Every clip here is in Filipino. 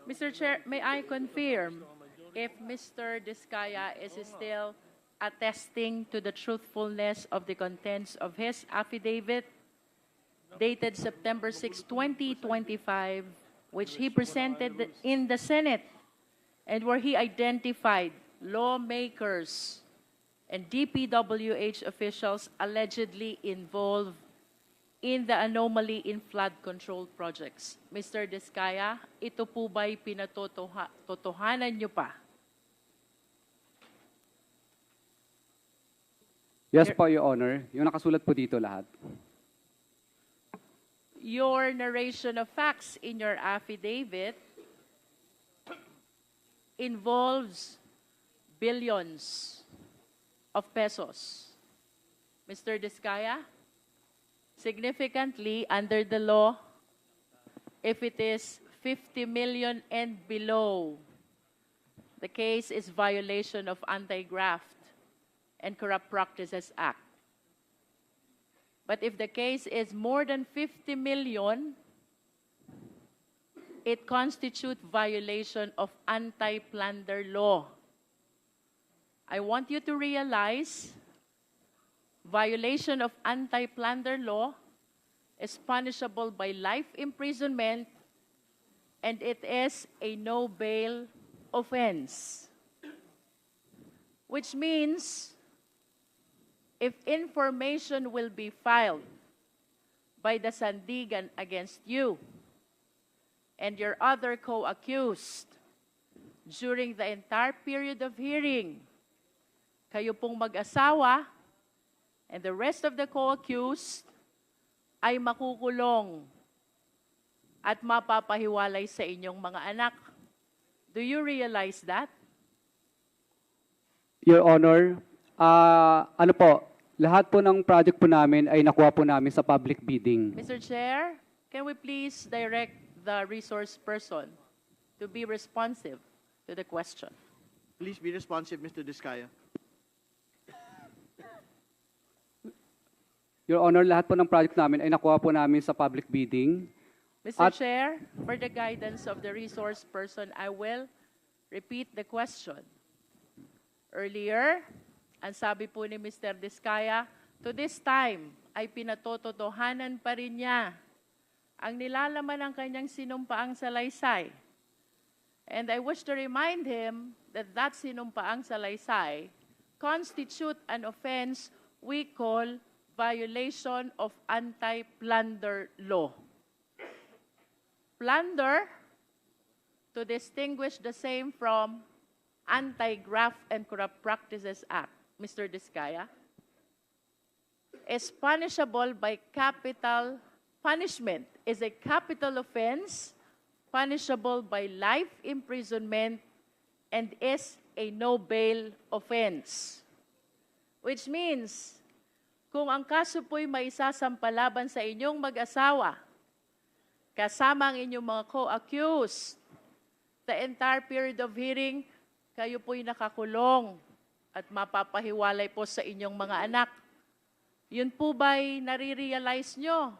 Mr. Chair, may I confirm if Mr. Diskaya is still attesting to the truthfulness of the contents of his affidavit dated September 6, 2025, which he presented in the Senate and where he identified lawmakers and DPWH officials allegedly involved in the anomaly in flood control projects. Mr. Diskaya, ito po ba'y pinatotohanan niyo pa? Yes po, Your Honor. Yung nakasulat po dito lahat. Your narration of facts in your affidavit involves billions of pesos. Mr. Diskaya, significantly, under the law, if it is 50 million and below, the case is violation of Anti-Graft and Corrupt Practices Act. But if the case is more than 50 million, it constitutes violation of anti-plunder law. I want you to realize violation of anti-plunder law is punishable by life imprisonment and it is a no-bail offense. Which means if information will be filed by the Sandigan against you and your other co-accused during the entire period of hearing, kayo pong mag-asawa and the rest of the co-accused ay makukulong at mapapahiwalay sa inyong mga anak. Do you realize that? Your Honor, ano po, lahat po ng project po namin ay nakuha po namin sa public bidding. Mr. Chair, can we please direct the resource person to be responsive to the question? Please be responsive, Mr. Diskaya. Your Honor, lahat po ng project namin ay nakuha po namin sa public bidding. Mr. Chair, for the guidance of the resource person, I will repeat the question. Earlier, ang sabi po ni Mr. Diskaya, to this time ay pinatototohanan pa rin niya ang nilalaman ng kanyang sinumpaang salaysay. And I wish to remind him that that sinumpaang salaysay constitute an offense we call violation of anti-plunder law. Plunder, to distinguish the same from Anti-Graft and Corrupt Practices Act, Mr. Diskaya, is punishable by capital punishment, is a capital offense, punishable by life imprisonment, and is a no-bail offense. Which means, kung ang kaso po'y may isasampalaban sa inyong mag-asawa, kasama ang inyong mga co-accused, the entire period of hearing, kayo po'y nakakulong at mapapahiwalay po sa inyong mga anak. Yun po ba'y nare-realize nyo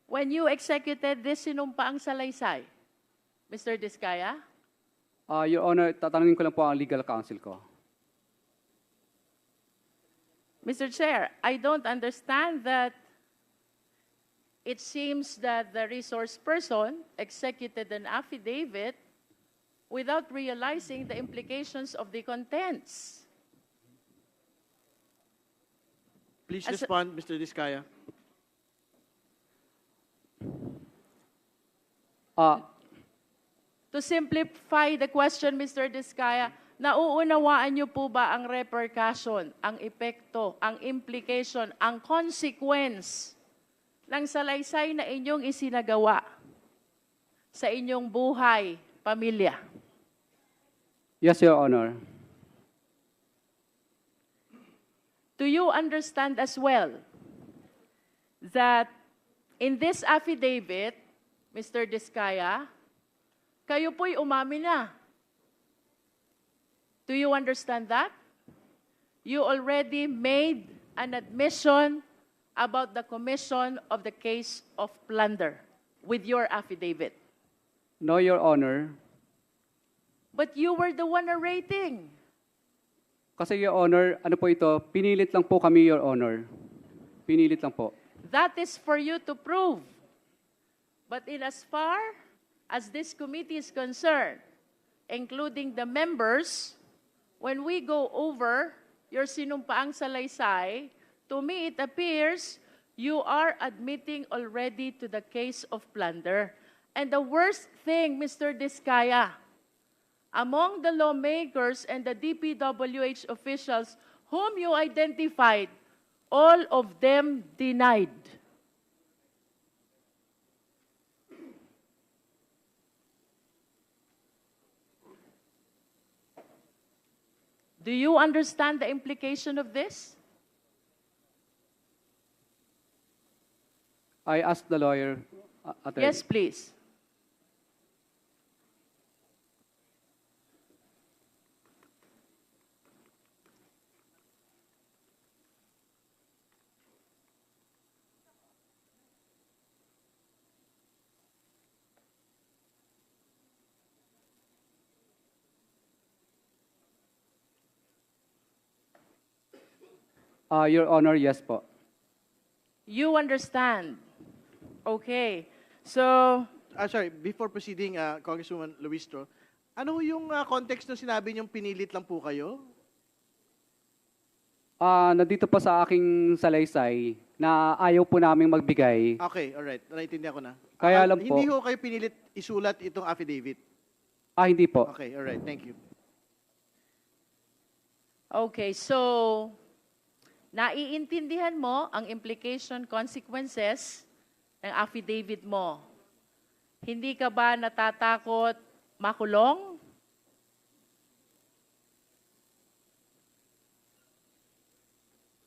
when you executed this sinumpaang salaysay? Mr. Diskaya? Your Honor, tatanungin ko lang po ang legal counsel ko. Mr. Chair, I don't understand that it seems that the resource person executed an affidavit without realizing the implications of the contents. Please respond, Mr. Diskaya. To simplify the question, Mr. Diskaya, nauunawaan niyo po ba ang repercussion, ang epekto, ang implication, ang consequence ng salaysay na inyong isinagawa sa inyong buhay, pamilya? Yes, Your Honor. Do you understand as well that in this affidavit, Mr. Diskaya, kayo po'y umamin na? Do you understand that? You already made an admission about the commission of the case of plunder with your affidavit. No, Your Honor. But you were the one narrating. Kasi, Your Honor, ano po ito, pinilit lang po kami, Your Honor. Pinilit lang po. That is for you to prove. But in as far as this committee is concerned, including the members, when we go over your sinumpaang salaysay, to me it appears you are admitting already to the case of plunder. And the worst thing, Mr. Diskaya, among the lawmakers and the DPWH officials whom you identified, all of them denied. Do you understand the implication of this? I asked the lawyer, attorney. Yes, please. Your Honor, yes po. You understand. Okay. So, Sorry, before proceeding, Congresswoman Luistro, ano yung context na sinabi niyong pinilit lang po kayo? Nandito po sa aking salaysay na ayaw po naming magbigay. Okay, alright. Naintindihan ko na. Kaya lang po. Hindi ho kayo pinilit isulat itong affidavit. Hindi po. Okay, alright. Thank you. okay, so, naiintindihan mo ang implication consequences ng affidavit mo. Hindi ka ba natatakot makulong?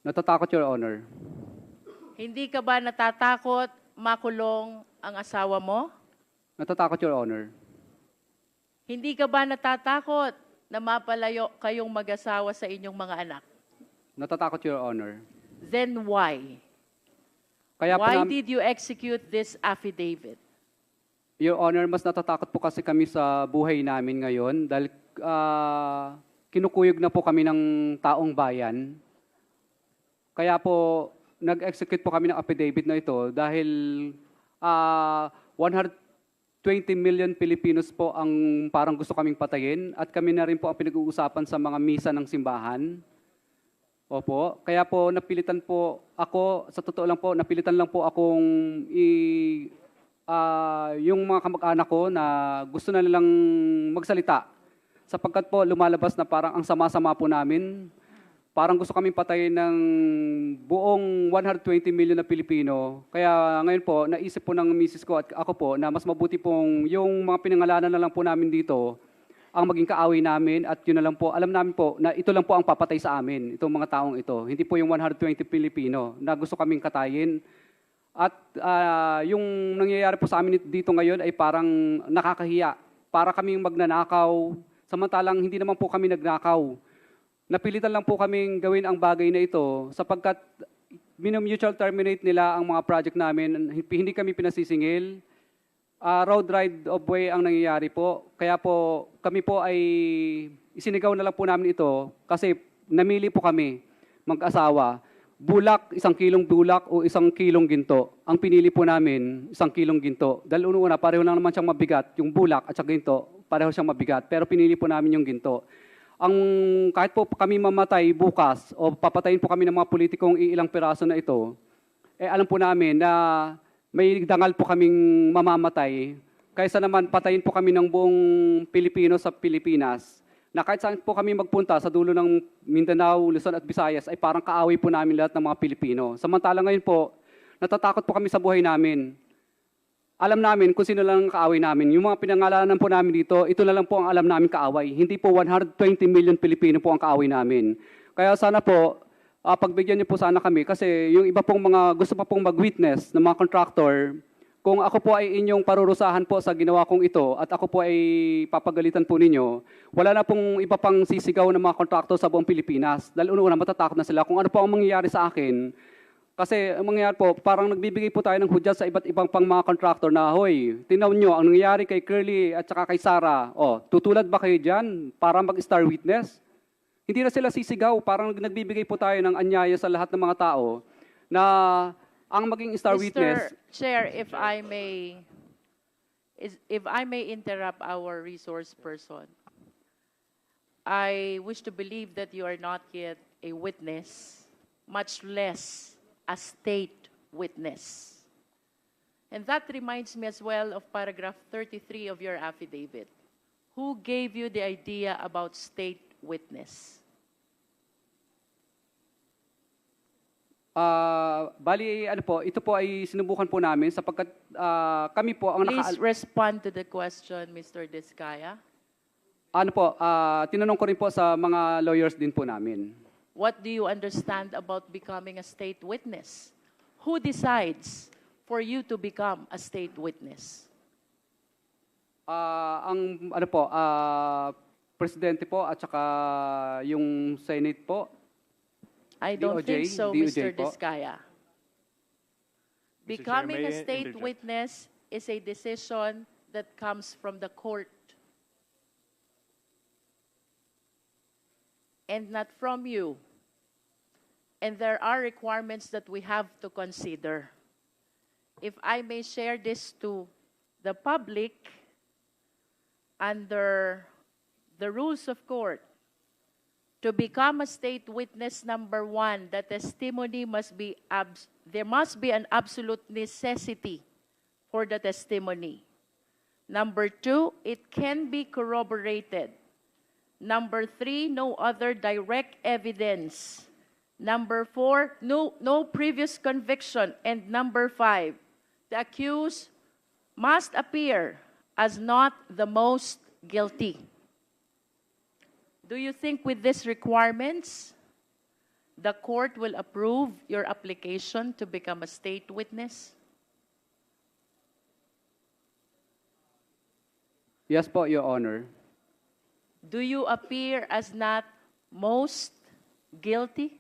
Natatakot, Your Honor. Hindi ka ba natatakot makulong ang asawa mo? Natatakot, Your Honor. Hindi ka ba natatakot na mapalayo kayong mag-asawa sa inyong mga anak? Natatakot, Your Honor. Then why? Kaya po Why did you execute this affidavit? Your Honor, mas natatakot po kasi kami sa buhay namin ngayon dahil kinukuyog na po kami ng taong bayan. Kaya po, nag-execute po kami ng affidavit na ito dahil 120 million Filipinos po ang parang gusto kaming patayin at kami na rin po ang pinag-uusapan sa mga misa ng simbahan. Opo, kaya po napilitan po ako, sa totoo lang po, napilitan lang po akong yung mga kamag-anak ko na gusto na nilang magsalita. Sapagkat po lumalabas na parang ang sama-sama po namin. Parang gusto kaming patayin ng buong 120 million na Pilipino. Kaya ngayon po, naisip po ng misis ko at ako po na mas mabuti pong yung mga pinangalanan na lang po namin dito ang maging kaaway namin at yun na lang po, alam namin po na ito lang po ang papatay sa amin, itong mga taong ito. Hindi po yung 120 Pilipino na gusto kaming katayin. At yung nangyayari po sa amin dito ngayon ay parang nakakahiya. Para kaming magnanakaw, samantalang hindi naman po kami nagnakaw. Napilitan lang po kaming gawin ang bagay na ito sapagkat mutual terminate nila ang mga project namin. Hindi kami pinasisingil. Road ride of way ang nangyayari po. Kaya po kami po ay isinigaw na lang po namin ito kasi namili po kami mag-asawa. Bulak, 1 kilong bulak o 1 kilong ginto. Ang pinili po namin, 1 kilong ginto. Dahil una, pareho lang naman siyang mabigat. Yung bulak at saka ginto, pareho siyang mabigat. Pero pinili po namin yung ginto. Kahit po kami mamatay bukas o papatayin po kami ng mga politikong iilang piraso na ito, alam po namin na may dangal po kaming mamamatay. Kaysa naman patayin po kami ng buong Pilipino sa Pilipinas. Na kahit saan po kami magpunta sa dulo ng Mindanao, Luzon at Visayas ay parang kaaway po namin lahat ng mga Pilipino. Samantala ngayon po, natatakot po kami sa buhay namin. Alam namin kung sino lang ang kaaway namin. Yung mga pinangalanan po namin dito, ito na lang po ang alam namin kaaway. Hindi po 120 million Pilipino po ang kaaway namin. Kaya sana po, pagbigyan niyo po sana kami kasi yung iba pong mga gusto pa pong mag-witness ng mga contractor, kung ako po ay inyong parurusahan po sa ginawa kong ito at ako po ay papagalitan po ninyo, wala na pong iba pang sisigaw ng mga contractor sa buong Pilipinas. Dahil una matatakot na sila kung ano po ang mangyayari sa akin Kasi ang mangyayari po, parang nagbibigay po tayo ng hudyat sa iba't ibang pang mga contractor na, hoy, tingnan nyo, ang nangyayari kay Curly at saka kay Sarah, tutulad ba kayo dyan para mag-star witness? Hindi na sila sisigaw, parang nagbibigay po tayo ng anyaya sa lahat ng mga tao na ang maging star witness. Mr. Chair, if I may interrupt our resource person, I wish to believe that you are not yet a witness, much less a state witness. And that reminds me as well of paragraph 33 of your affidavit. Who gave you the idea about state witness? Bali, ito po ay sinubukan po namin sapagkat kami po ang Please respond to the question, Mr. Diskaya. Tinanong ko rin po sa mga lawyers din po namin. What do you understand about becoming a state witness? Who decides for you to become a state witness? Presidente po at saka yung Senate po. I don't DOJ, think so, DOJ Mr. po. Diskaya. Mr. Chair, Becoming may a I state interject? witness is a decision that comes from the court and not from you. And there are requirements that we have to consider. If I may share this to the public, under the rules of court, to become a state witness, number one, the testimony must be, there must be an absolute necessity for the testimony. Number two, it can be corroborated. Number three, no other direct evidence. Number four, no previous conviction. And number five, the accused must appear as not the most guilty. Do you think with these requirements, the court will approve your application to become a state witness? Yes po, Your Honor. Do you appear as not most guilty?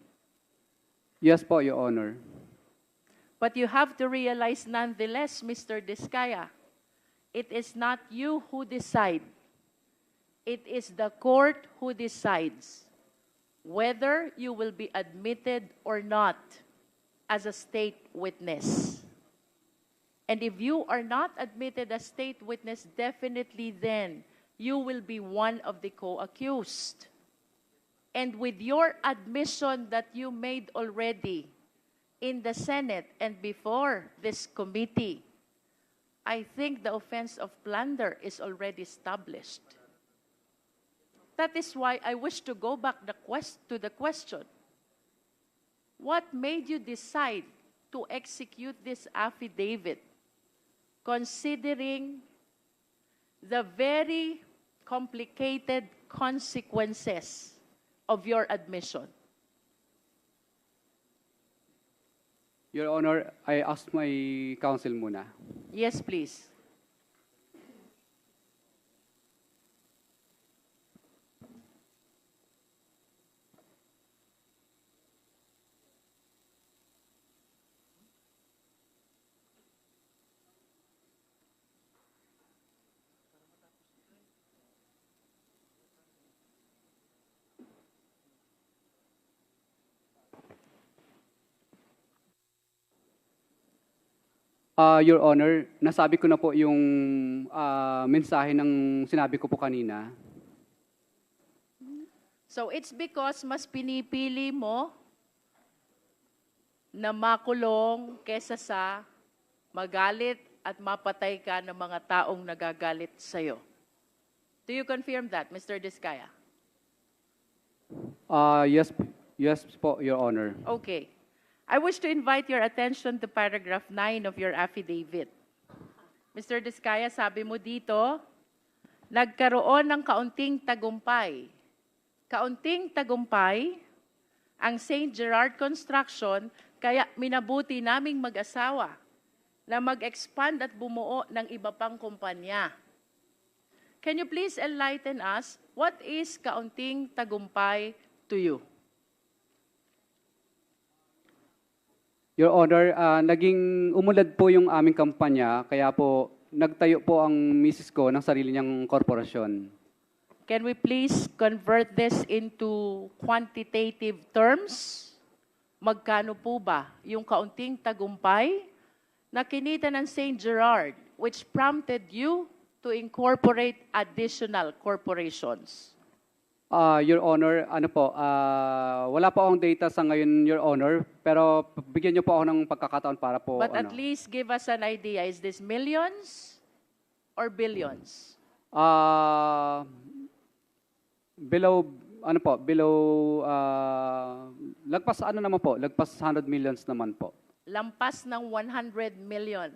Yes po, Your Honor. But you have to realize nonetheless, Mr. Diskaya, it is not you who decide. It is the court who decides whether you will be admitted or not as a state witness. And if you are not admitted as state witness, definitely then you will be one of the co-accused. And with your admission that you made already in the Senate and before this committee, I think the offense of plunder is already established. That is why I wish to go back to the question. What made you decide to execute this affidavit, considering the very complicated consequences of your admission? Your Honor, I ask my counsel muna. Yes, please. Your Honor, nasabi ko na po yung mensahe ng sinabi ko po kanina. So it's because mas pinipili mo na makulong kesa sa magalit at mapatay ka ng mga taong nagagalit sa'yo. Do you confirm that, Mr. Diskaya? Yes po, Your Honor. Okay. I wish to invite your attention to paragraph 9 of your affidavit. Mr. Diskaya, sabi mo dito, nagkaroon ng kaunting tagumpay. Kaunting tagumpay ang St. Gerard Construction, kaya minabuti naming mag-asawa na mag-expand at bumuo ng iba pang kumpanya. Can you please enlighten us, what is kaunting tagumpay to you? Your Honor, naging umunlad po yung aming kampanya, kaya po nagtayo po ang misis ko ng sarili niyang korporasyon. Can we please convert this into quantitative terms? Magkano po ba yung kaunting tagumpay na kinita ng St. Gerard which prompted you to incorporate additional corporations? Your Honor, wala po akong data sa ngayon, Your Honor, pero bigyan niyo po ako ng pagkakataon para po, But at least give us an idea. Is this millions or billions? Lagpas lagpas 100 millions naman po. Lampas ng 100 million.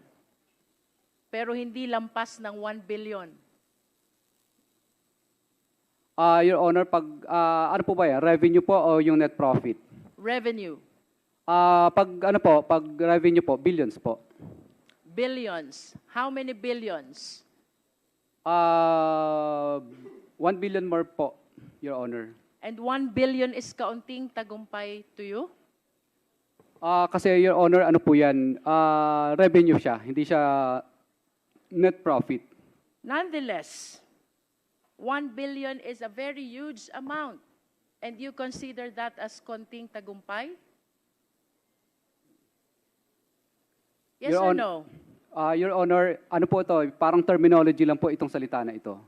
Pero hindi lampas ng 1 billion. Your Honor, ano po ba yan? Revenue po o yung net profit? Revenue. Pag revenue po, billions po. Billions. How many billions? 1 billion more po, Your Honor. And 1 billion is kaunting tagumpay to you? Kasi, Your Honor, ano po yan? Revenue siya, hindi siya net profit. Nonetheless, 1 billion is a very huge amount. And you consider that as konting tagumpay? Yes Your or Hon- no? Your Honor, ano po ito? Parang terminology lang po itong salita na ito.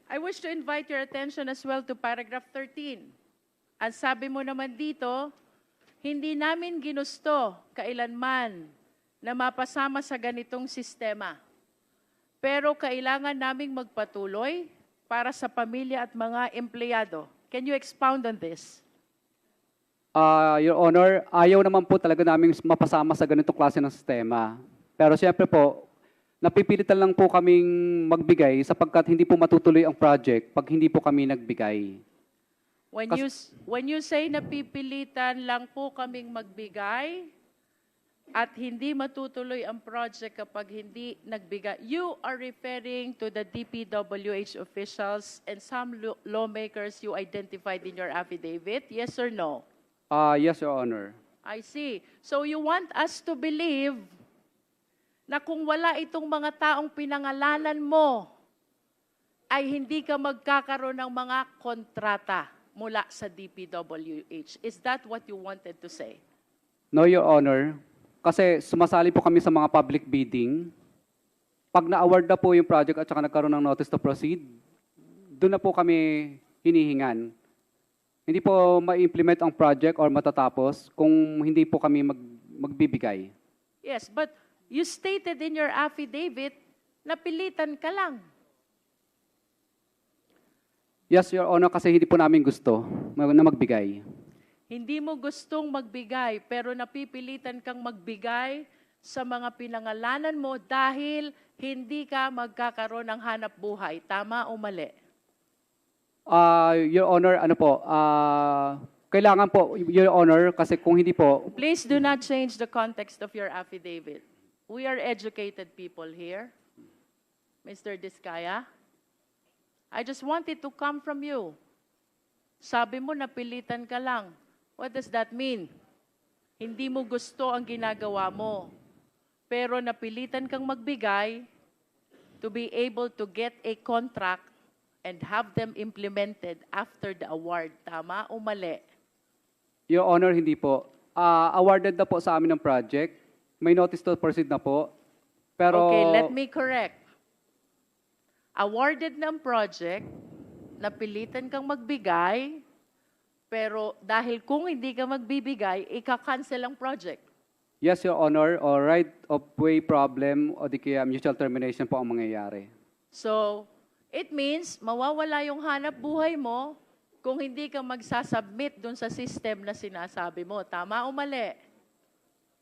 I wish to invite your attention as well to paragraph 13. Ang sabi mo naman dito, hindi namin ginusto kailanman na mapasama sa ganitong sistema. Pero kailangan naming magpatuloy para sa pamilya at mga empleyado. Can you expound on this? Your Honor, ayaw naman po talaga namin mapasama sa ganitong klase ng sistema. Pero siyempre po, napipilitan lang po kaming magbigay sapagkat hindi po matutuloy ang project pag hindi po kami nagbigay. When you say napipilitan lang po kaming magbigay at hindi matutuloy ang project kapag hindi nagbigay, you are referring to the DPWH officials and some lawmakers you identified in your affidavit, yes or no? Yes, Your Honor. I see. So you want us to believe na kung wala itong mga taong pinangalanan mo, ay hindi ka magkakaroon ng mga kontrata mula sa DPWH. Is that what you wanted to say? No, Your Honor. Kasi sumasali po kami sa mga public bidding. Pag na-award na po yung project at saka nagkaroon ng notice to proceed, doon na po kami hinihingan. Hindi po ma-implement ang project or matatapos kung hindi po kami magbibigay. Yes, but you stated in your affidavit na pilitan ka lang. Yes, Your Honor, kasi hindi po namin gusto na magbigay. Hindi mo gustong magbigay, pero napipilitan kang magbigay sa mga pinangalanan mo dahil hindi ka magkakaroon ng hanap buhay. Tama o mali? Your Honor, kailangan po, Your Honor, kasi kung hindi po, Please do not change the context of your affidavit. We are educated people here. Mr. Diskaya, I just want it to come from you. Sabi mo, napilitan ka lang. What does that mean? Hindi mo gusto ang ginagawa mo, pero napilitan kang magbigay to be able to get a contract and have them implemented after the award. Tama o mali? Your Honor, hindi po. Awarded na po sa amin ng project. May notice to proceed na po. Pero, Okay, let me correct. Awarded ng project, napilitan kang magbigay, pero dahil kung hindi ka magbibigay, ika-cancel ang project. yes, Your Honor, or right of way problem o di kaya mutual termination po ang mangyayari. So, it means mawawala yung hanap buhay mo kung hindi ka magsasubmit dun sa system na sinasabi mo. Tama o mali?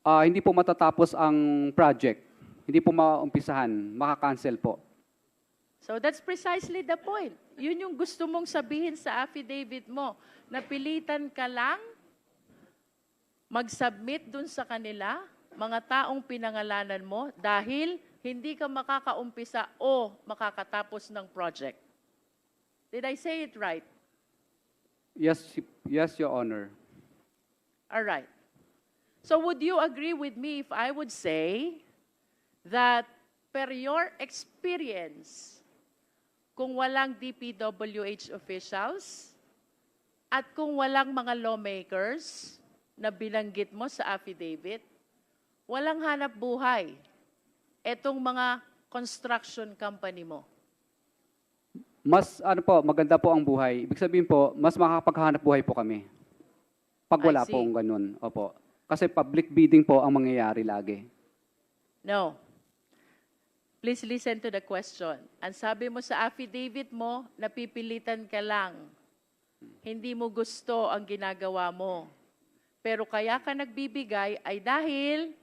Hindi po matatapos ang project. Hindi po maumpisahan. Maka-cancel po. So that's precisely the point. Yun yung gusto mong sabihin sa affidavit mo. Napilitan ka lang mag-submit dun sa kanila, mga taong pinangalanan mo, dahil hindi ka makakaumpisa o makakatapos ng project. Did I say it right? Yes, Your Honor. All right. So would you agree with me if I would say that per your experience, kung walang DPWH officials at kung walang mga lawmakers na binanggit mo sa affidavit, walang hanap buhay etong mga construction company mo? Mas ano po, maganda po ang buhay. Ibig sabihin po, mas makakapaghanap buhay po kami. Pag I wala see. pong ganun. Opo. Kasi public bidding po ang mangyayari lagi. No. Please listen to the question. Ang sabi mo sa affidavit mo, napipilitan ka lang. Hindi mo gusto ang ginagawa mo. Pero kaya ka nagbibigay ay dahil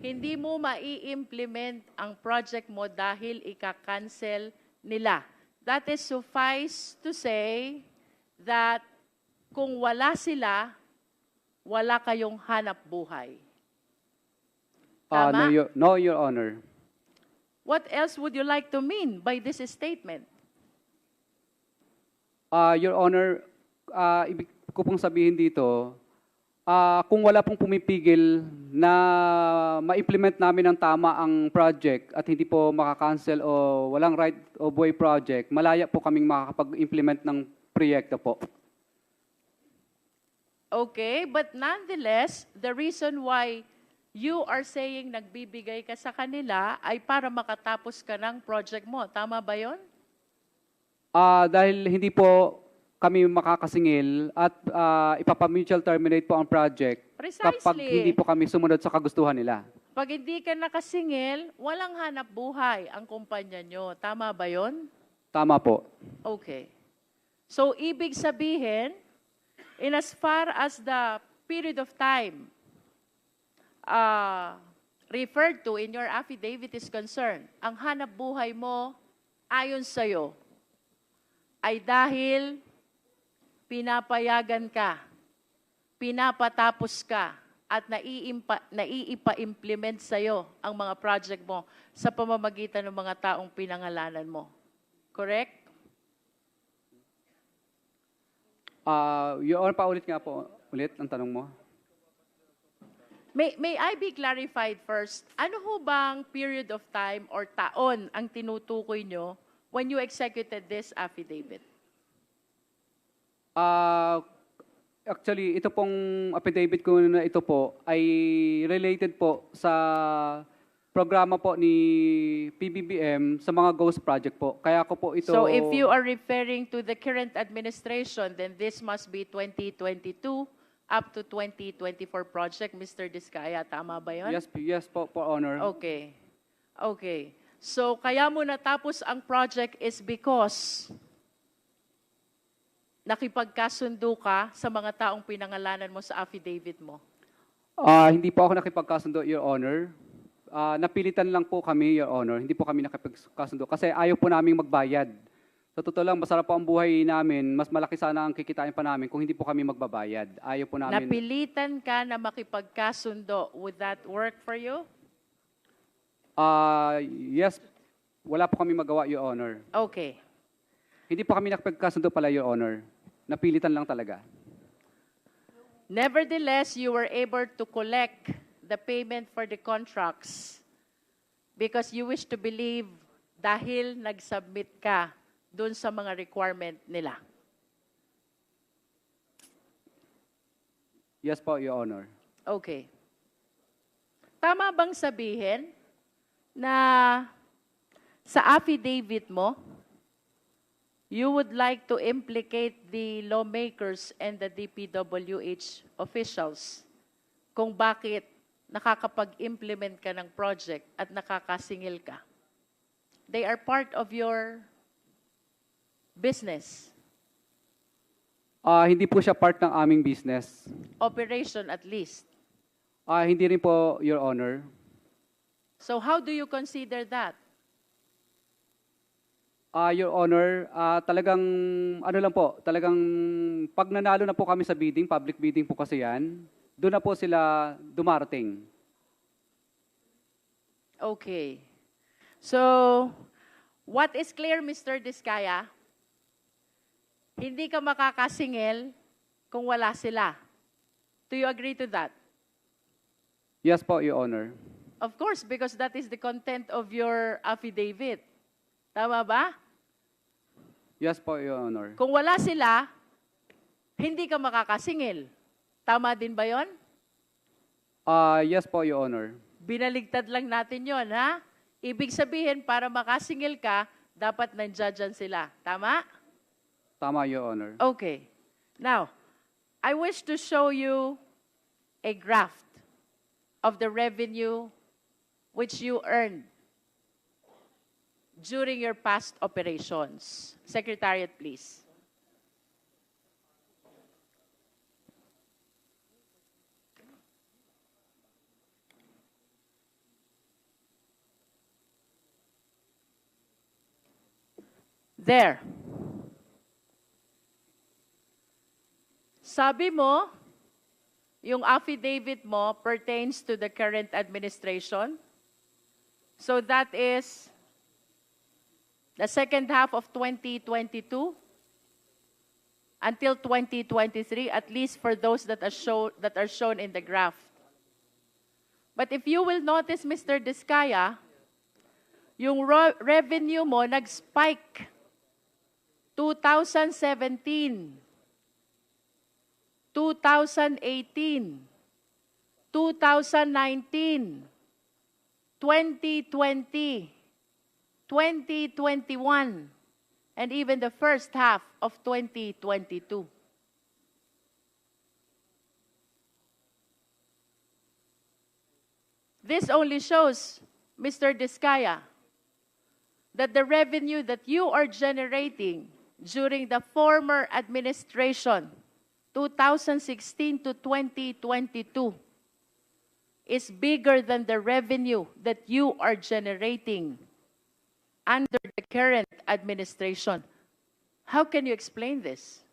hindi mo mai-implement ang project mo dahil ika-cancel nila. That is suffice to say that kung wala sila, wala kayong hanap buhay. Tama? No, Your Honor. What else would you like to mean by this statement? Your Honor, ibig ko pong sabihin dito, kung wala pong pumipigil na ma-implement namin ng tama ang project at hindi po makakancel o walang right of way project, malaya po kaming makakapag-implement ng proyekto po. Okay, but nonetheless, the reason why you are saying nagbibigay ka sa kanila ay para makatapos ka ng project mo. Tama ba yon? Dahil hindi po kami makakasingil at ipapamutual terminate po ang project kapag Precisely. hindi po kami sumunod sa kagustuhan nila. Pag hindi ka nakasingil, walang hanap buhay ang kumpanya nyo. Tama ba yon? Tama po. Okay. So, ibig sabihin, in as far as the period of time referred to in your affidavit is concerned, ang hanap buhay mo, ayon sa'yo, ay dahil pinapayagan ka, pinapatapos ka, at naiipa-implement sa'yo ang mga project mo sa pamamagitan ng mga taong pinangalanan mo. Correct? Your Honor, paulit nga po ulit ang tanong mo. May I be clarified first? Ano ho bang period of time or taon ang tinutukoy nyo when you executed this affidavit? Actually, ito pong affidavit ko na ito po ay related po sa programa po ni PBBM sa mga ghost project po. Kaya ko po ito... So if you are referring to the current administration, then this must be 2022 up to 2024 project, Mr. Diskaya. Tama ba yun? Yes po, Honor. Okay. Okay. So kaya mo natapos ang project is because nakipagkasundo ka sa mga taong pinangalanan mo sa affidavit mo. Hindi po ako nakipagkasundo, Your Honor. Napilitan lang po kami, Your Honor. Hindi po kami nakipagkasundo kasi ayaw po namin magbayad. Sa totoo lang, masarap po ang buhay namin. Mas malaki sana ang kikitain pa namin kung hindi po kami magbabayad. Ayaw po namin... Napilitan ka na makipagkasundo. Would that work for you? Yes, wala po kami magawa, Your Honor. Okay. Hindi po kami nakipagkasundo pala, Your Honor. Napilitan lang talaga. Nevertheless, you were able to collect the payment for the contracts because you wish to believe dahil nag-submit ka dun sa mga requirement nila. Yes po, Your Honor. Okay. Tama bang sabihin na sa affidavit mo, you would like to implicate the lawmakers and the DPWH officials kung bakit nakakapag-implement ka ng project at nakakasingil ka? They are part of your business, Hindi po siya part ng aming business. operation at least. Hindi rin po, Your Honor. So how do you consider that? Your Honor, talagang, ano lang po, talagang pag nanalo na po kami sa bidding, public bidding po kasi yan, doon na po sila dumarating. Okay. So, what is clear, Mr. Diskaya? Hindi ka makakasingil kung wala sila. Do you agree to that? Yes po, Your Honor. Of course, because that is the content of your affidavit. Tama ba? Yes po, Your Honor. Kung wala sila, hindi ka makakasingil. Tama din ba yon? Yes po, Your Honor. Binaligtad lang natin yon, ha? Ibig sabihin, para makasingil ka, dapat nandiyan sila. Tama? Tama, Your Honor. Okay. Now, I wish to show you a graph of the revenue which you earned during your past operations. Secretariat, please. There. Sabi mo, yung affidavit mo pertains to the current administration. So that is the second half of 2022 until 2023, at least for those that are shown in the graph. But if you will notice, Mr. Diskaya, yung revenue mo nag-spike 2017, 2018, 2019, 2020, 2021, and even the first half of 2022. This only shows, Mr. Diskaya, that the revenue that you are generating during the former administration, 2016 to 2022, is bigger than the revenue that you are generating under the current administration. How can you explain this?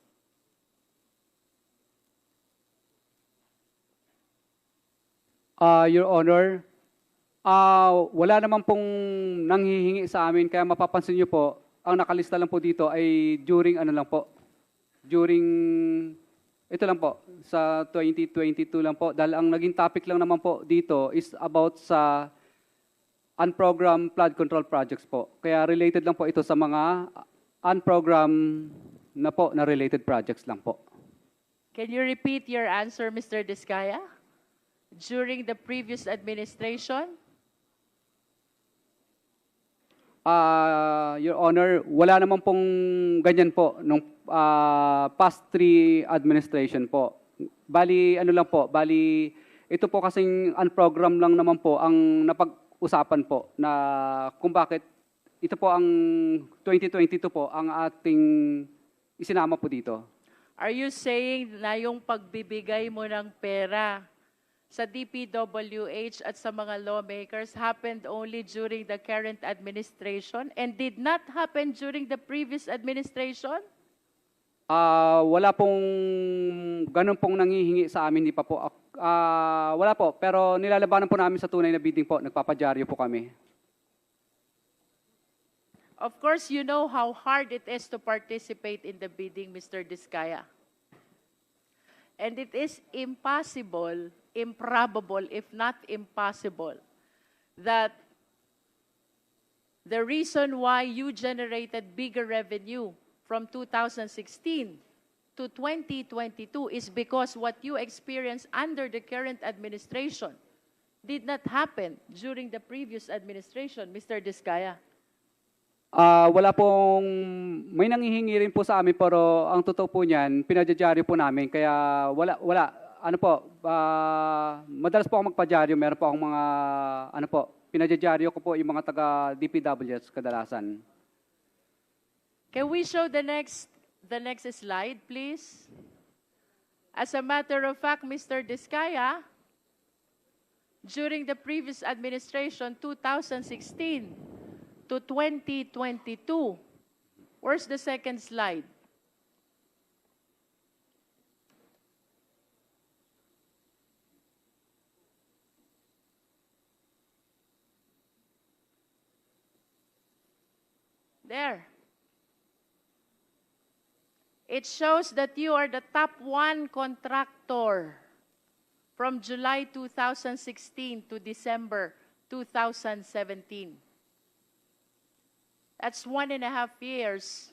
Your Honor, wala naman pong nanghihingi sa amin, kaya mapapansin niyo po, ang nakalista lang po dito ay during ano lang po, during, ito lang po, sa 2022 lang po, dahil ang naging topic lang naman po dito is about sa unprogrammed flood control projects po. Kaya related lang po ito sa mga unprogrammed na po na related projects lang po. Can you repeat your answer, Mr. Diskaya? During the previous administration? Your Honor, wala naman pong ganyan po nung past 3 administration po. Bali, ano lang po, bali, ito po kasing unprogram lang naman po ang napag-usapan po na kung bakit ito po ang 2022 po ang ating isinama po dito. Are you saying na yung pagbibigay mo ng pera sa DPWH at sa mga lawmakers happened only during the current administration and did not happen during the previous administration? Wala pong ganun pong nangihingi sa amin, di pa po. Wala po, pero nilalabanan po namin sa tunay na bidding po. Nagpapadyaryo po kami. Of course, you know how hard it is to participate in the bidding, Mr. Diskaya. And it is impossible, improbable, if not impossible, that the reason why you generated bigger revenue from 2016 to 2022 is because what you experienced under the current administration did not happen during the previous administration, Mr. Diskaya. Wala pong, may nangihingi rin po sa amin, pero ang totoo po niyan, pinadyaryo po namin. Kaya wala. Ano po, madalas po ako magpadyaryo. Meron po akong mga, ano po, pinadyaryo ko po yung mga taga-DPWH kadalasan. Can we show the next slide, please? As a matter of fact, Mr. Diskaya, during the previous administration, 2016 to 2022, where's the second slide? There. It shows that you are the top 1 contractor from July 2016 to December 2017. That's 1.5 years.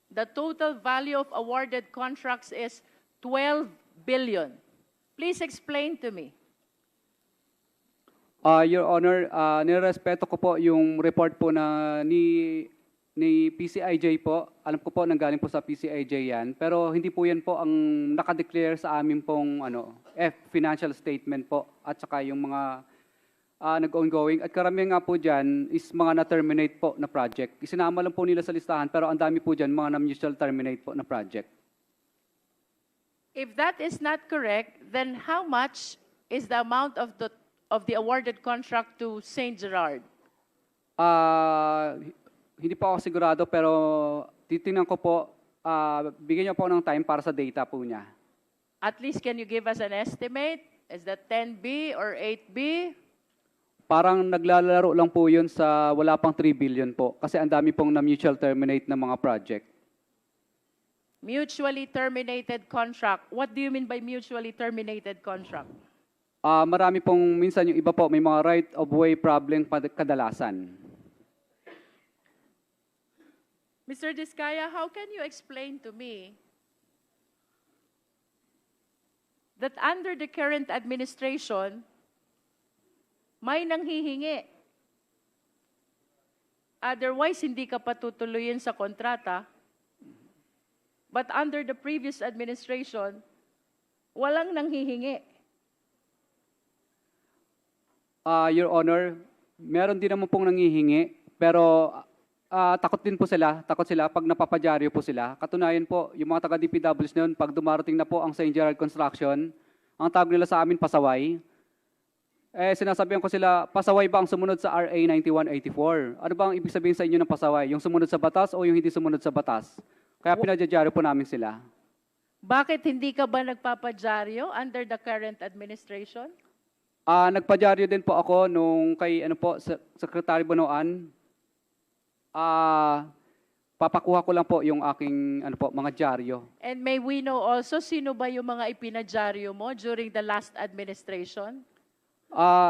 The total value of awarded contracts is 12 billion. Please explain to me. Your Honor, nirespeto ko po yung report po na ni PCIJ po. Alam ko po nanggaling po sa PCIJ yan. Pero hindi po yan po ang nakadeclare sa amin pong financial statement po at saka yung mga nag-ongoing. At karamihan nga po dyan is mga na-terminate po na project. Isinama lang po nila sa listahan pero ang dami po dyan mga na-mutual terminate po na project. If that is not correct, then how much is the amount of the awarded contract to St. Gerard? Hindi po ako sigurado pero titingnan ko po, bigyan niyo po ng time para sa data po niya. At least can you give us an estimate? Is that 10B or 8B? Parang naglalaro lang po yun sa wala pang 3 billion po kasi ang dami pong na-mutual terminate na mga project. Mutually terminated contract. What do you mean by mutually terminated contract? Marami pong minsan yung iba po may mga right of way problem kadalasan. Mr. Diskaya, how can you explain to me that under the current administration, may nanghihingi? Otherwise, hindi ka patutuloyin sa kontrata. But under the previous administration, walang nanghihingi. Your Honor, meron din naman pong nangihingi, pero takot sila pag napapadyaryo po sila. Katunayan po, yung mga taga-DPWs na yun, pag dumarating na po ang St. Gerard Construction, ang tawag nila sa amin, pasaway. Sinasabihan ko sila, pasaway ba ang sumunod sa RA 9184? Ano ba ang ibig sabihin sa inyo ng pasaway? Yung sumunod sa batas o yung hindi sumunod sa batas? Kaya pinadyaryo po namin sila. Bakit hindi ka ba nagpapadyaryo under the current administration? Nagpadyaryo din po ako nung kay Secretary Bonoan. Papakuha ko lang po yung aking mga dyaryo. And may we know also sino ba yung mga ipinadyaryo mo during the last administration?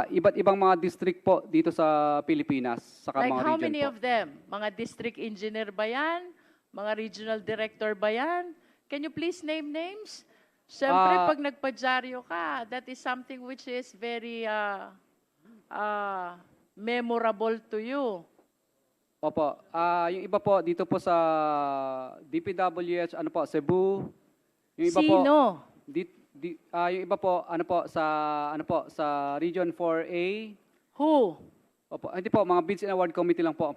Iba't ibang mga district po dito sa Pilipinas, saka Like mga how region many po. of them? Mga district engineer ba yan? Mga regional director ba yan? Can you please name names? Siyempre, pag nagpadyaryo ka, that is something which is very memorable to you. Opo. Yung iba po dito po sa DPWH, Cebu. Yung iba po Sino? yung iba po sa Region 4A. Who? Opo, hindi po mga bids and award committee lang po ang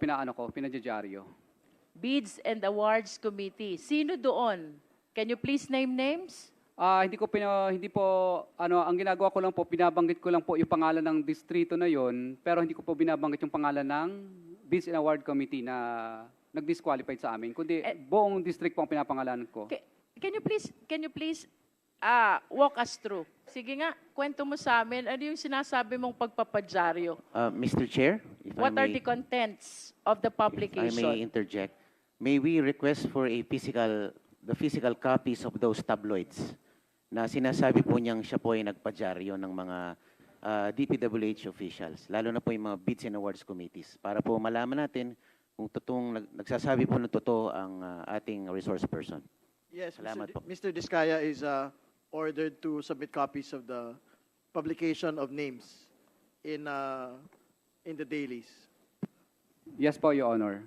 pinadyaryo. Bids and Awards Committee. Sino doon? Can you please name names? Hindi po ang ginagawa ko lang po, binabanggit ko lang po yung pangalan ng distrito na yon, pero hindi ko po binabanggit yung pangalan ng Bids and Award Committee na nag-disqualified sa amin, kundi buong district po ang pinapangalanan ko. Can you please walk us through? Sige nga, kwento mo sa amin, ano yung sinasabi mong pagpapadyaryo? Mr. Chair, if What I are may, the contents of the if I may publication? interject, may we request for the physical copies of those tabloids na sinasabi po niyang siya po ay nagpadyaryo ng mga DPWH officials, lalo na po yung mga Bids and Awards Committees, para po malaman natin kung totoong nagsasabi po ng totoo ang ating resource person. Yes, Salamat po. Mr. Diskaya is ordered to submit copies of the publication of names in the dailies. Yes po, Your Honor.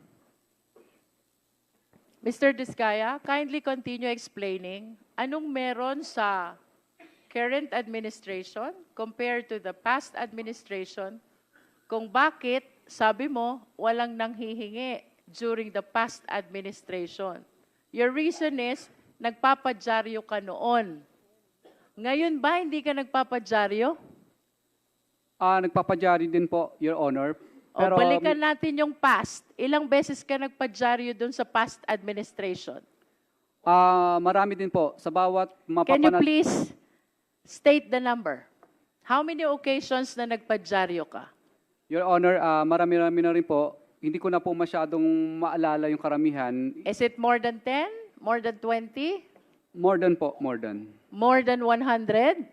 Mr. Diskaya, kindly continue explaining anong meron sa current administration compared to the past administration kung bakit, sabi mo, walang nanghihingi during the past administration. Your reason is, nagpapadyaryo ka noon. Ngayon ba, hindi ka nagpapadyaryo? Nagpapadyaryo din po, Your Honor. O balikan natin yung past. Ilang beses ka nagpadyaryo dun sa past administration? Marami din po. Sa bawat Can you please state the number? How many occasions na nagpadyaryo ka? Your Honor, marami-rami na rin po. Hindi ko na po masyadong maalala yung karamihan. Is it more than 10? More than 20? More than po, more than. More than 100?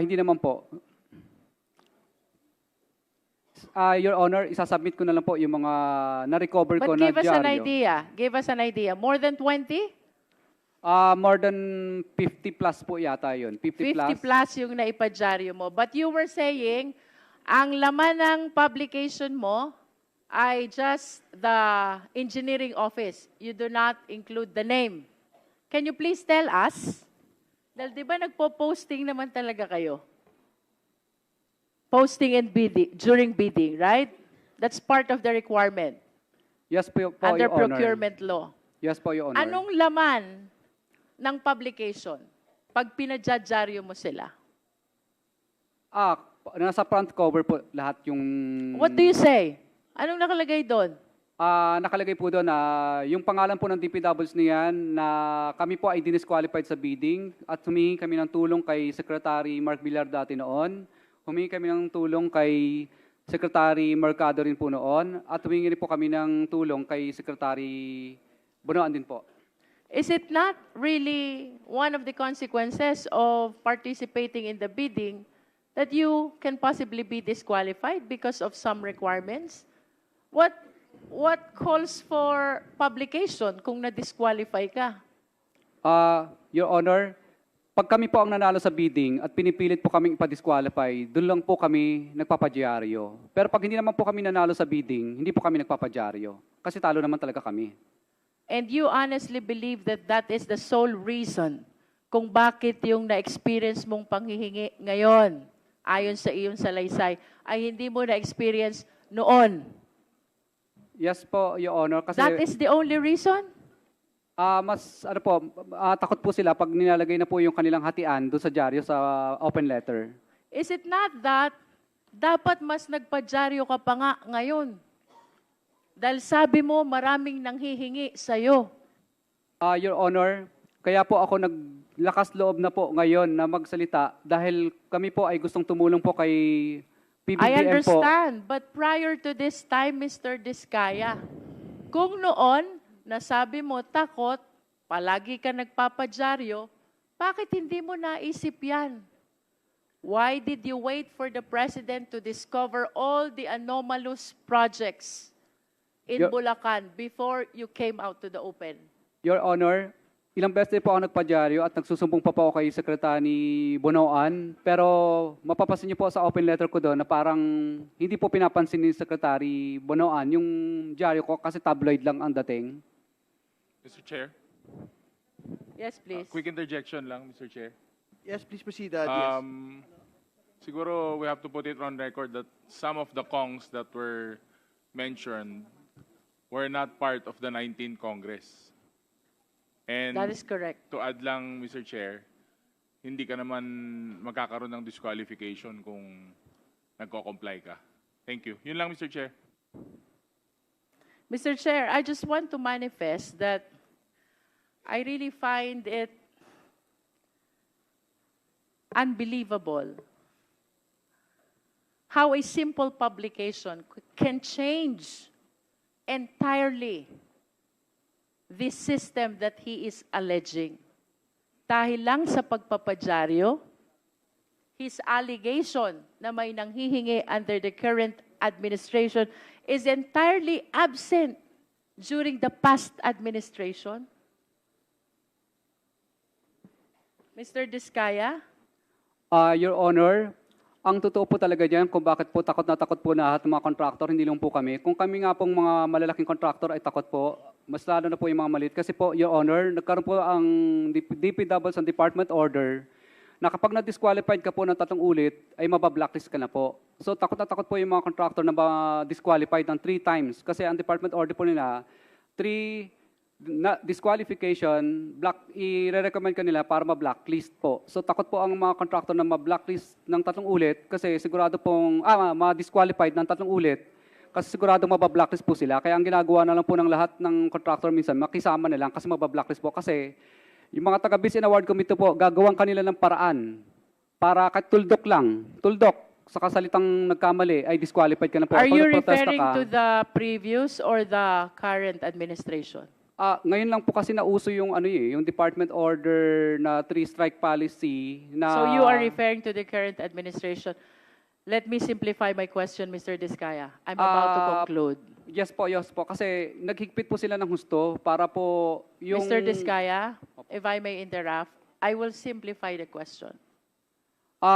Hindi naman po. Your Honor, isasubmit ko na lang po yung mga na-recover ko But na give us an dyaryo. idea. Give us an idea. More than 20? More than 50 plus po yata yun. 50 50 plus. plus yung naipadyaryo mo. But you were saying, ang laman ng publication mo ay just the engineering office. You do not include the name. Can you please tell us? Dahil di ba nagpo-posting naman talaga kayo? Posting and bidding, during bidding, right? That's part of the requirement Yes po, under Your Honor. procurement law. Yes po, Your Honor. Anong laman ng publication pag pinadyaryo mo sila? Nasa front cover po lahat yung... What do you say? Anong nakalagay doon? Nakalagay po doon na yung pangalan po ng DPWs niyan na kami po ay disqualified sa bidding at humingi kami ng tulong kay Secretary Mark Villar dati noon. Humingi kami ng tulong kay Secretary Mercado rin po noon at humingi rin po kami ng tulong kay Secretary Bonoan din po. Is it not really one of the consequences of participating in the bidding that you can possibly be disqualified because of some requirements? What calls for publication kung na-disqualify ka? Your Honor, pag kami po ang nanalo sa bidding at pinipilit po kaming ipa-disqualify, doon lang po kami nagpapadyaryo. Pero pag hindi naman po kami nanalo sa bidding, hindi po kami nagpapadyaryo. Kasi talo naman talaga kami. And you honestly believe that that is the sole reason kung bakit yung na-experience mong panghihingi ngayon, ayon sa iyong salaysay, ay hindi mo na-experience noon? Yes po, Your Honor. Kasi That is the only reason? takot po sila pag nilalagay na po yung kanilang hatian doon sa dyaryo sa open letter. Is it not that dapat mas nagpadyaryo ka pa nga ngayon? Dahil sabi mo maraming nanghihingi sa'yo. Your Honor, kaya po ako naglakas loob na po ngayon na magsalita dahil kami po ay gustong tumulong po kay PBBM I po. understand, but prior to this time, Mr. Diskaya, kung noon, nasabi mo takot, palagi ka nagpapadyaryo, bakit hindi mo naisip yan? Why did you wait for the President to discover all the anomalous projects in Bulacan before you came out to the open? Your Honor, ilang beses po ako nagpadyaryo at nagsusumbong pa po ako kay Secretary Bonoan, pero mapapasin niyo po sa open letter ko doon na parang hindi po pinapansin ni Secretary Bonoan yung dyaryo ko kasi tabloid lang ang dating. Mr. Chair, Yes, please. quick interjection lang, Mr. Chair. Yes, please proceed, yes. Siguro we have to put it on record that some of the Kongs that were mentioned were not part of the 19th Congress. And That is correct. to add lang, Mr. Chair, hindi ka naman magkakaroon ng disqualification kung nagko-comply ka. Thank you. Yun lang, Mr. Chair. Mr. Chair, I just want to manifest that I really find it unbelievable how a simple publication can change entirely this system that he is alleging. Dahil lang sa pagpapadyaryo, his allegation na may nanghihingi under the current administration is entirely absent during the past administration. Mr. Diskaya? Your Honor, ang totoo po talaga dyan kung bakit po takot na takot po lahat ng mga contractor, hindi lang po kami. Kung kami nga pong mga malalaking contractor ay takot po, mas lalo na po yung mga maliit. Kasi po, Your Honor, nagkaroon po ang DPWs ang department order na kapag na-disqualified ka po ng 3 ulit, ay mabablacklist ka na po. So takot na takot po yung mga contractor na disqualified ng 3 times. Kasi ang department order po nila, 3 disqualification, i-recommend ka nila para ma-blacklist po. So takot po ang mga contractor na ma-blacklist ng 3 ulit kasi sigurado pong, ma-disqualified ng 3 ulit kasi sigurado mabablacklist po sila. Kaya ang ginagawa na lang po ng lahat ng contractor minsan, makisama na lang kasi mabablacklist po. Kasi yung mga taga-Biz and Award Committee po, gagawang kanila ng paraan para kahit tuldok sa kasalitang nagkamali ay disqualified ka na po. Are Kung you nagprotesta referring ka, to the previous or the current administration? Ngayon lang po kasi nauso yung yung department order na 3-strike policy na So you are referring to the current administration. Let me simplify my question, Mr. Diskaya. I'm about to Ah, conclude. Yes po, yes po. Kasi naghigpit po sila ng husto para po yung... Mr. Diskaya, if I may interrupt, I will simplify the question.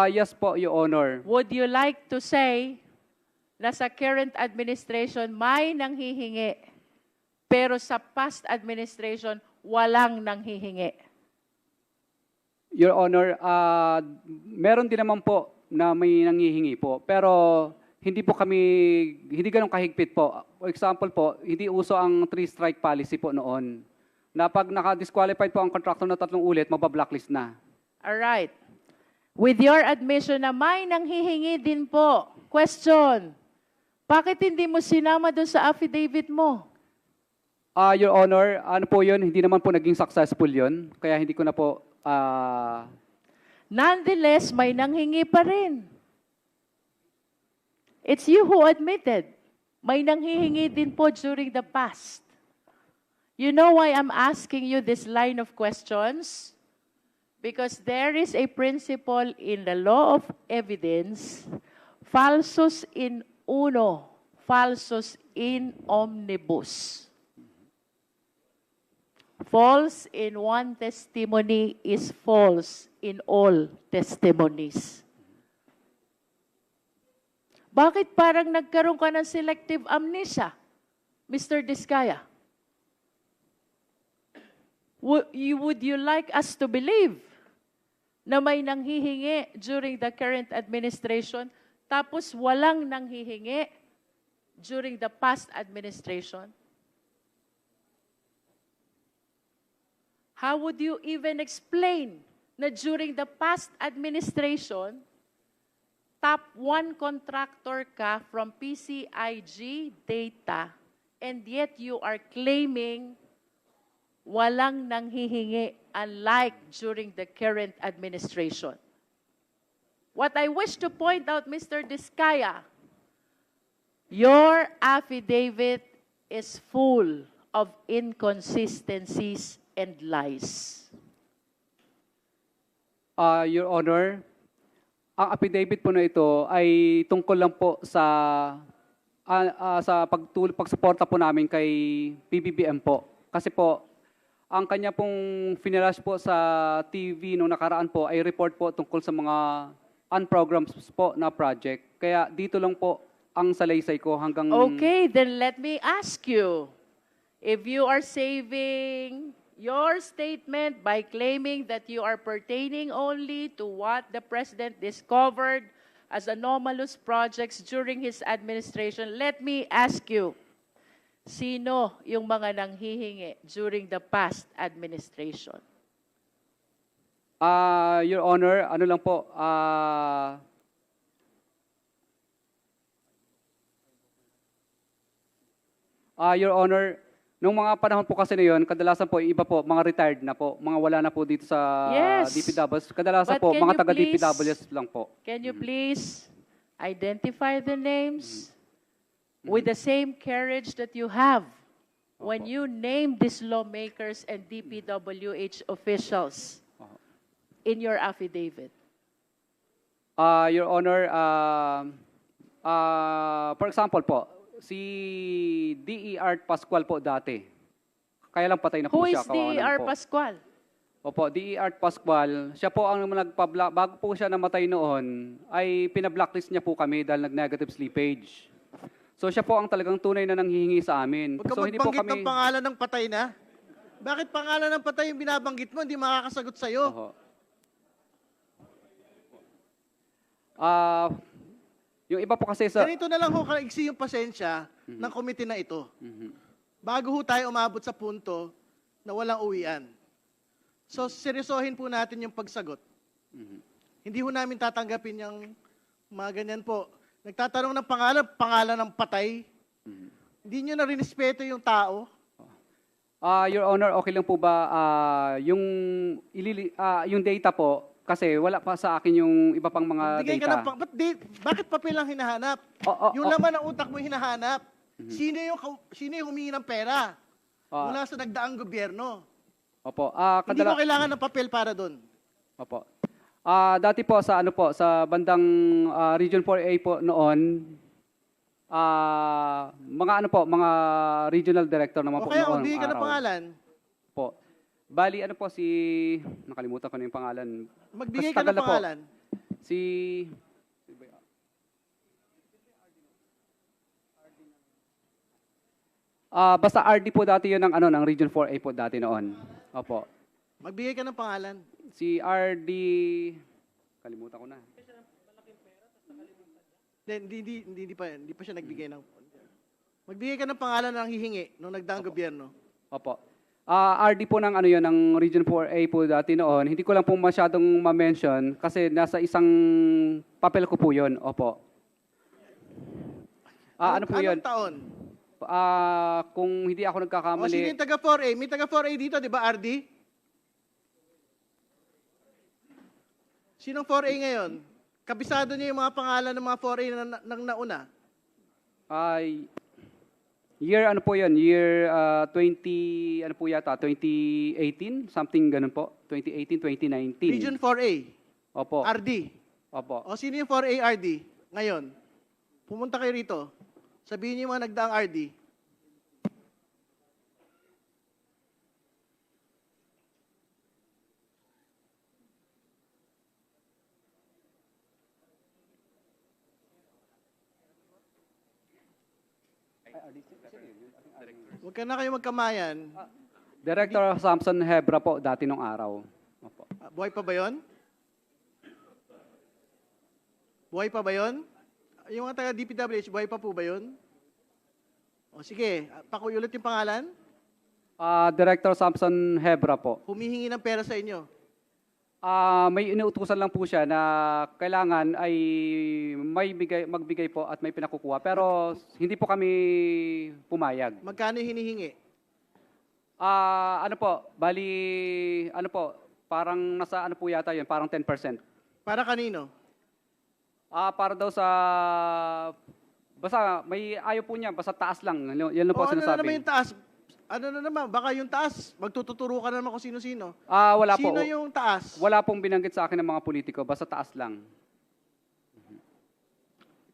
Yes po, Your Honor. Would you like to say na sa current administration may nanghihingi, pero sa past administration walang nanghihingi? Your Honor, meron din naman po na may nanghihingi po. Pero hindi ganun kahigpit po. For example po, hindi uso ang 3-strike policy po noon. Na pag naka-disqualified po ang contractor na 3 ulit, mabablacklist na. Alright. With your admission na may nanghihingi din po, question, bakit hindi mo sinama doon sa affidavit mo? Your Honor, ano po yun? Hindi naman po naging successful yun. Kaya hindi ko na po... Nonetheless, may nanghingi pa rin. It's you who admitted. May nanghihingi din po during the past. You know why I'm asking you this line of questions? Because there is a principle in the law of evidence, falsus in uno, falsus in omnibus. False in one testimony is false in all testimonies. Bakit parang nagkaroon ka ng selective amnesia, Mr. Diskaya? Would you like us to believe na may nanghihingi during the current administration tapos walang nanghihingi during the past administration? How would you even explain na during the past administration, top 1 contractor ka from PCIG data, and yet you are claiming walang nanghihingi unlike during the current administration? What I wish to point out, Mr. Diskaya, your affidavit is full of inconsistencies and lies. Your Honor, ang affidavit po na ito ay tungkol lang po sa pagsuporta po namin kay PBBM po. Kasi po, ang kanya pong finirash po sa TV nung nakaraan po ay report po tungkol sa mga unprogrammed po na project. Kaya dito lang po ang salaysay ko hanggang... Okay, then let me ask you, if you are saving your statement by claiming that you are pertaining only to what the President discovered as anomalous projects during his administration, let me ask you, sino yung mga nanghihingi during the past administration? Your Honor, ano lang po, Your Honor, nung mga panahon po kasi na yun, kadalasan po, yung iba po, mga retired na po, mga wala na po dito sa Yes. DPWs. Kadalasan But po, can mga you taga-DPWs lang po. Can you please identify the names with the same courage that you have when you name these lawmakers and DPWH officials in your affidavit? Your Honor, for example po, si D.E. Art Pascual po dati. Kaya lang patay na po Who siya. is kawawa naman D.E.R. po. Pascual? Opo, D.E. Art Pascual. Siya po ang bago po siya namatay noon, ay pina-blacklist niya po kami dahil nag-negative slippage. So siya po ang talagang tunay na nanghihingi sa amin. Huwag ka So hindi po magbanggit kami... ng pangalan ng patay na. Bakit pangalan ng patay yung binabanggit mo? Hindi makakasagot sa'yo. Oho. Yung iba po kasi sa... Ganito na lang ho kaigsi yung pasensya ng komite na ito. Bago ho tayo umabot sa punto na walang uwian. So, seryosohin po natin yung pagsagot. Hindi ho namin tatanggapin yung mga ganyan po. Nagtatanong ng pangalan ng patay. Hindi nyo na rinespeto yung tao. Your Honor, okay lang po ba yung data po, kasi wala pa sa akin yung iba pang mga Bigay ka data. ng bakit papel lang hinahanap? Oh, Yung laman ng utak mo hinahanap. Sino yung humingi ng pera? mula sa nagdaang gobyerno. Opo. Hindi mo kailangan ng papel para doon. Opo. Dati po sa ano po sa bandang Region 4A po noon, mga ano po, mga regional director naman O po kaya noon. magbigay ka ng pangalan. Po. Bali ano po si nakalimutan ko na yung pangalan. Magbigay Kasi ka tagal ng na po. pangalan. Si basta RD po dati yun ng ano ng Region 4A po dati noon. Opo. Magbigay ka ng pangalan. Si RD kalimutan ko na. Hindi pa siya nagbigay ng... Magbigay ka ng pangalan ng hihingi nung nagdaang gobyerno. Opo. RD po ng ano yun, ng Region 4A po dati noon. Hindi ko lang po masyadong ma-mention kasi nasa isang papel ko po yun. Opo. Ano po yun? Anong taon? Kung hindi ako O sino nagkakamali, yung taga 4A? May taga 4A dito, di ba, RD? Sinong 4A ngayon? Kabisado niyo yung mga pangalan ng mga 4A na nauna? year ano po yun? Year 20, ano po yata? 2018? Something ganun po. 2018, 2019. Region 4A, Opo. RD. Opo. O sino yung 4A RD ngayon? Pumunta kayo rito. Sabihin niyo yung mga nagdaang RD. Huwag ka na kayo magkamayan. Director Samson Hebra po dati nung araw. Opo. Buhay pa ba yun? Buhay pa ba yun? Yung mga taga DPWH, buhay pa po ba yun? O sige, pakiulit yung pangalan. Director Samson Hebra po. Humihingi ng pera sa inyo. May inuutusan lang po siya na kailangan ay magbigay po at may pinakukuha. Pero hindi po kami pumayag. Magkano yung hinihingi? Ano po, bali, ano po, parang nasa ano po yata yun, parang 10%. Para kanino? Para daw sa, basta may ayaw po niya, basta taas lang. Yan lang po Ano na naman sinasabi. yung taas? Ano na naman? Baka yung taas, magtututuro ka na naman kung sino-sino. Wala po. Sino yung taas? Wala pong binanggit sa akin ng mga politiko, basta taas lang.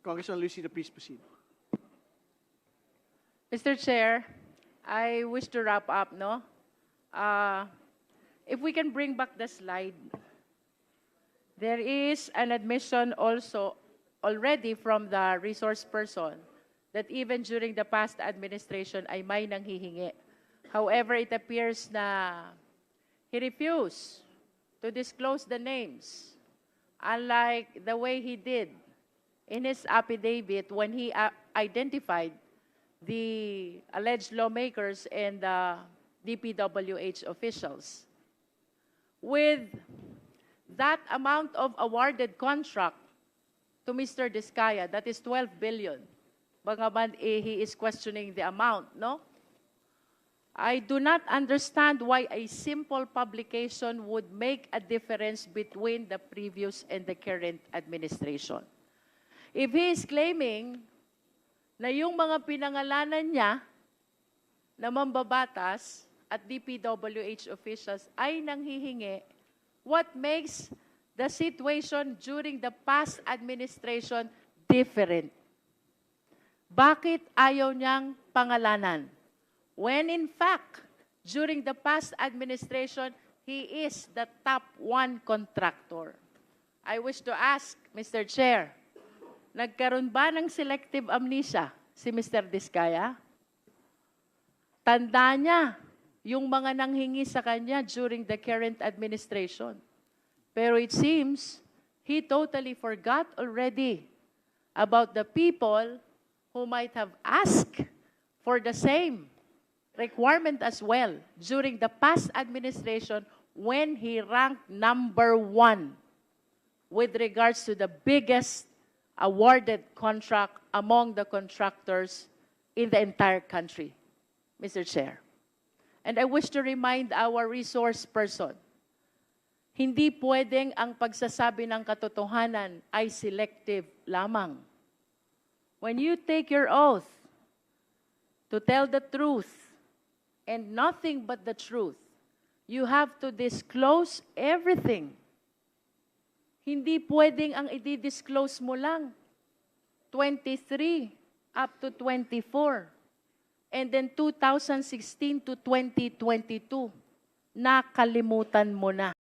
Congressman Lucia, please proceed. Mr. Chair, I wish to wrap up, no? If we can bring back the slide. There is an admission also already from the resource person that even during the past administration ay may nanghihingi. However, it appears na he refused to disclose the names, unlike the way he did in his affidavit when he identified the alleged lawmakers and the DPWH officials. With that amount of awarded contract to Mr. Diskaya, that is 12 billion. Bagaman he is questioning the amount, no? I do not understand why a simple publication would make a difference between the previous and the current administration. If he is claiming na yung mga pinangalanan niya na mambabatas at DPWH officials ay nanghihingi, what makes the situation during the past administration different? Bakit ayaw niyang pangalanan? When in fact, during the past administration, he is the top one contractor. I wish to ask, Mr. Chair, nagkaroon ba ng selective amnesia si Mr. Diskaya? Tanda niya yung mga nanghingi sa kanya during the current administration. Pero it seems he totally forgot already about the people who might have asked for the same requirement as well during the past administration when he ranked number 1 with regards to the biggest awarded contract among the contractors in the entire country, Mr. Chair. And I wish to remind our resource person, hindi pwedeng ang pagsasabi ng katotohanan ay selective lamang. When you take your oath to tell the truth, and nothing but the truth. You have to disclose everything. Hindi pwedeng ang i-disclose mo lang 23 up to 24. And then 2016 to 2022, nakalimutan mo na.